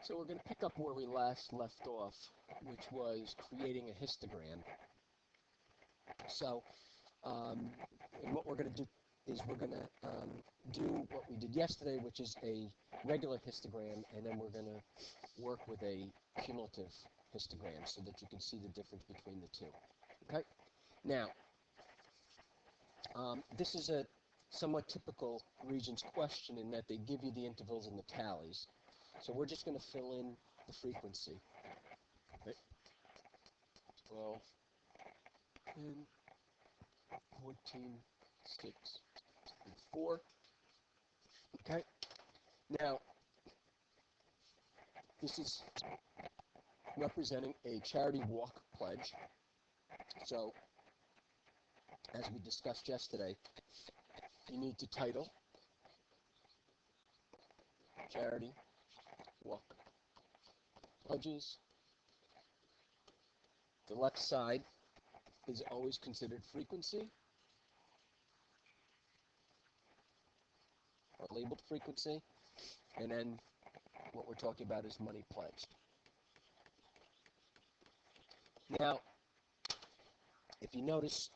So we're going to pick up where we last left off, which was creating a histogram. So, and what we're going to do is we're going to do what we did yesterday, which is a regular histogram, and then we're going to work with a cumulative histogram so that you can see the difference between the two. Okay? Now, this is a somewhat typical Regents question in that they give you the intervals and the tallies. So we're just going to fill in the frequency. Right? 12, 10, 14, 6, and 4. Okay? Now, this is representing a charity walk pledge. So, as we discussed yesterday, you need to title charity walk pledges. The left side is always considered frequency, or labeled frequency, and then what we're talking about is money pledged. Now, if you notice,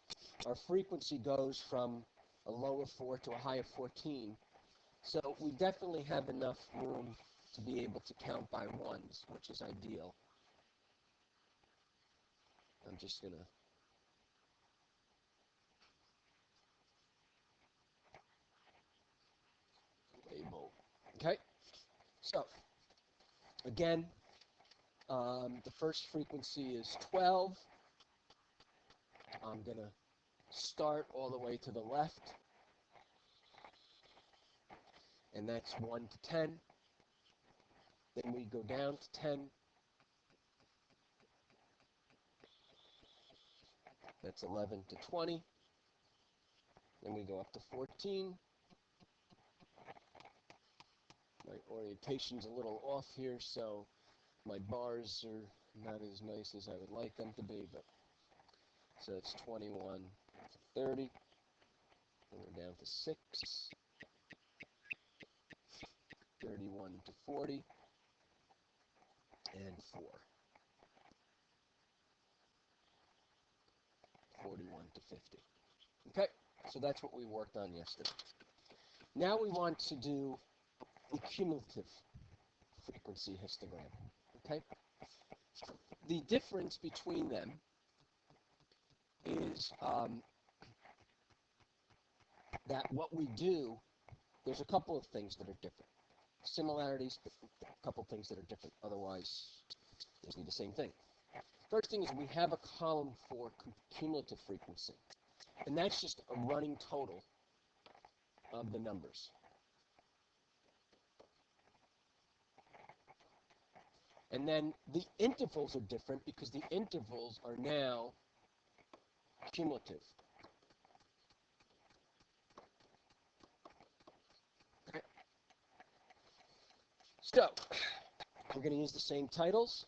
our frequency goes from a low of 4 to a high of 14, so we definitely have enough room to be able to count by ones, which is ideal. I'm just going to label. Okay? So, again, the first frequency is 12. I'm going to start all the way to the left, and that's 1 to 10. Then we go down to 10. That's 11 to 20. Then we go up to 14. My orientation's a little off here, so my bars are not as nice as I would like them to be, but so it's 21 to 30. Then we're down to 6. 31 to 40. And 4. 41 to 50. Okay, so that's what we worked on yesterday. Now we want to do the cumulative frequency histogram. Okay? The difference between them is that what we do, there's a couple of things that are different. Similarities, but a couple of things that are different. Otherwise, it's the same thing. First thing is we have a column for cumulative frequency, and that's just a running total of the numbers. And then the intervals are different because the intervals are now cumulative. Okay. So, we're going to use the same titles.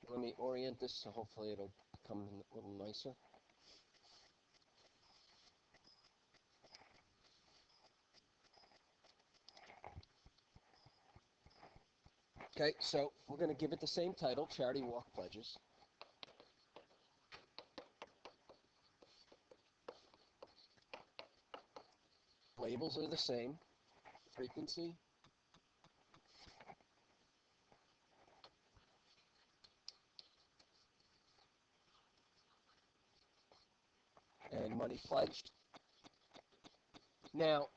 Let me orient this so hopefully it'll become a little nicer. Okay, so we're going to give it the same title, Charity Walk Pledges. Labels are the same, frequency, and money pledged. Now,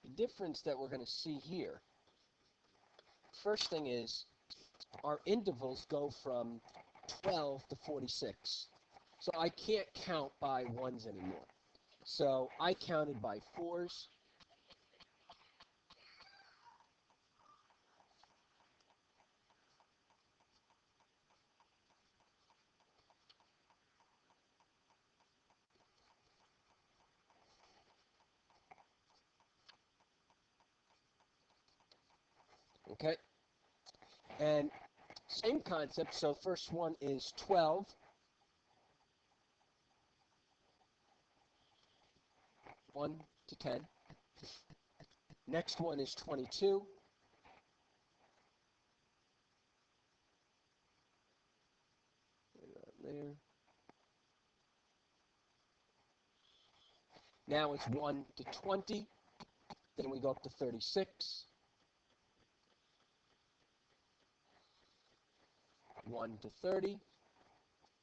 the difference that we're going to see here, first thing is our intervals go from 12 to 46. So I can't count by ones anymore. So I counted by 4s. Okay? And same concept, so first one is 12. One to 10. Next one is 22. There. Now it's 1 to 20. Then we go up to 36. 1 to 30.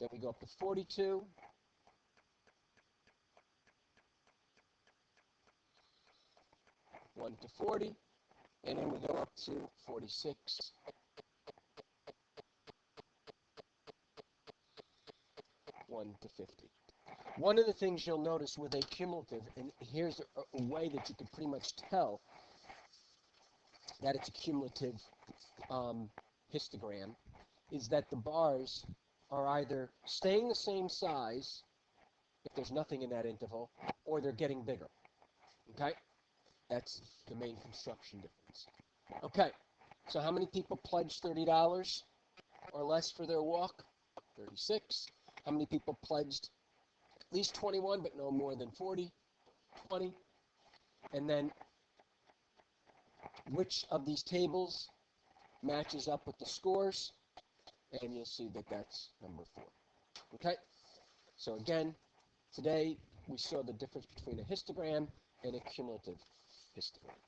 Then we go up to 42. 1 to 40. And then we go up to 46. 1 to 50. One of the things you'll notice with a cumulative, and here's a way that you can pretty much tell that it's a cumulative histogram, is that the bars are either staying the same size if there's nothing in that interval, or they're getting bigger. Okay? That's the main construction difference. Okay, so how many people pledged $30 or less for their walk? 36. How many people pledged at least 21, but no more than 40? 20. And then which of these tables matches up with the scores? And you'll see that that's number 4. Okay? So again, today we saw the difference between a histogram and a cumulative histogram.